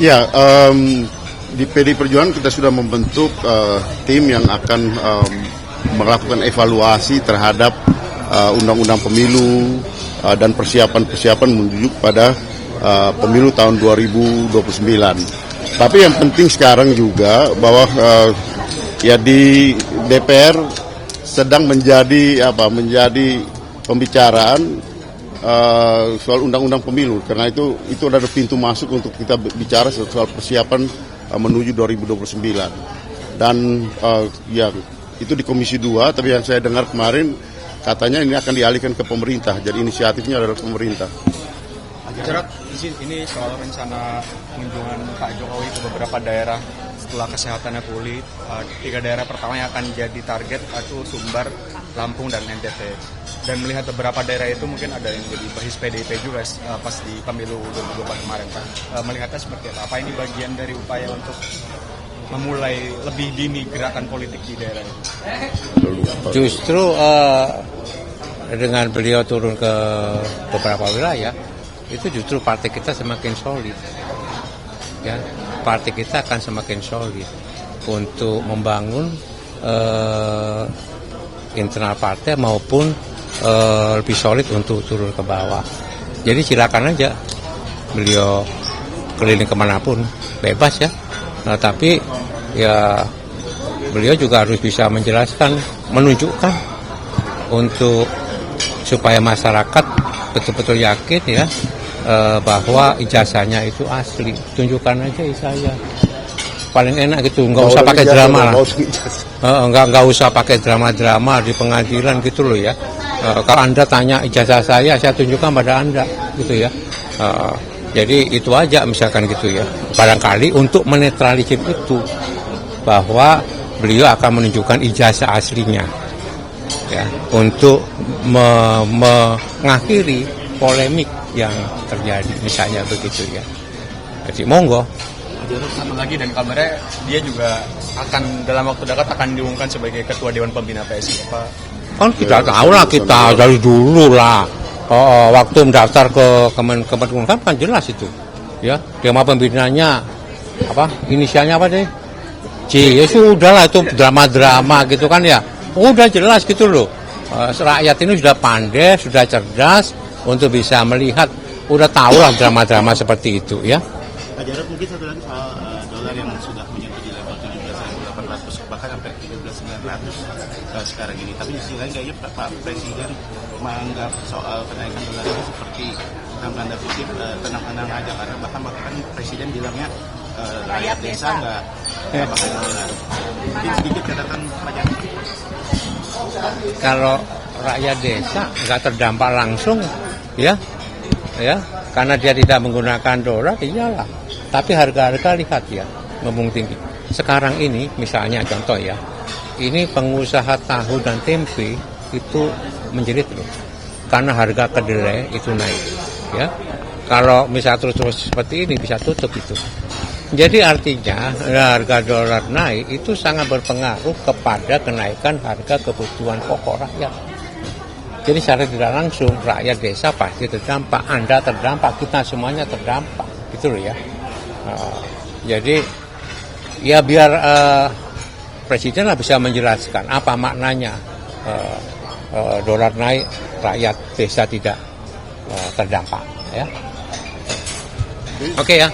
Ya, di PD Perjuangan kita sudah membentuk tim yang akan melakukan evaluasi terhadap undang-undang pemilu dan persiapan menuju pada pemilu tahun 2029. Tapi yang penting sekarang juga bahwa ya di DPR sedang menjadi pembicaraan soal undang-undang pemilu, karena itu adalah pintu masuk untuk kita bicara soal persiapan menuju 2029. Dan ya itu di Komisi 2, tapi yang saya dengar kemarin katanya ini akan dialihkan ke pemerintah, jadi inisiatifnya adalah pemerintah. Jarod, ini soal rencana kunjungan Pak Jokowi ke beberapa daerah setelah kesehatannya pulih. 3 daerah pertama yang akan jadi target itu Sumbar, Lampung, dan NTT. Dan melihat beberapa daerah itu mungkin ada yang jadi basis PDIP juga pas di pemilu 2024 kemarin, Pak. Melihatnya seperti apa? Apa ini bagian dari upaya untuk memulai lebih dini gerakan politik di daerah itu? Justru dengan beliau turun ke beberapa wilayah, itu justru partai kita semakin solid. Ya, partai kita akan semakin solid untuk membangun internal partai maupun lebih solid untuk turun ke bawah. Jadi silakan aja beliau keliling kemanapun, bebas ya. Nah, tapi ya beliau juga harus bisa menjelaskan, menunjukkan untuk supaya masyarakat betul-betul yakin ya bahwa ijazahnya itu asli. Tunjukkan aja ijazah. Paling enak gitu, nggak usah pakai drama lah. Nggak usah pakai drama-drama di pengadilan gitu loh ya. Kalau Anda tanya ijazah saya tunjukkan pada Anda gitu ya. Jadi itu aja misalkan gitu ya. Barangkali untuk menetralisir itu bahwa beliau akan menunjukkan ijazah aslinya ya, untuk mengakhiri polemik yang terjadi misalnya begitu ya. Jadi monggo. Satu lagi, dan kabarnya dia juga akan dalam waktu dekat akan diumumkan sebagai ketua Dewan Pembina PSI. Apa? Kan kita tahu lah, kita dari dulu lah. Waktu mendaftar ke Kemenkumham kan jelas itu. Ya, Dewan Pembinanya apa? Inisialnya apa deh? J. Ya sudah lah, itu drama-drama gitu kan ya. Udah jelas gitu loh. Rakyat ini sudah pandai, sudah cerdas untuk bisa melihat, udah tahu lah drama-drama seperti itu ya. Pak Jarod, mungkin satu lagi soal dolar yang sudah menyentuh di level 17.800 bahkan sampai 13.900 sekarang ini. Tapi di sisi lain kayaknya Pak Presiden menganggap soal kenaikan dolar itu seperti dalam tanda kutip tenang-tenang aja, karena bahkan Presiden bilangnya rakyat desa nggak pakai dolar. Mungkin sedikit catatan Pak Jarod. Kalau rakyat desa nggak terdampak langsung ya karena dia tidak menggunakan dolar, iyalah. Tapi harga-harga lihat ya, memang tinggi. Sekarang ini misalnya contoh ya, ini pengusaha tahu dan tempe itu menjerit loh, karena harga kedelai itu naik ya. Kalau misalnya terus seperti ini bisa tutup itu. Jadi artinya harga dolar naik itu sangat berpengaruh kepada kenaikan harga kebutuhan pokok rakyat. Jadi secara tidak langsung rakyat desa pasti terdampak, Anda terdampak, kita semuanya terdampak, gitu loh ya. Jadi ya biar Presiden lah bisa menjelaskan apa maknanya dolar naik, rakyat desa tidak terdampak, ya. Oke ya.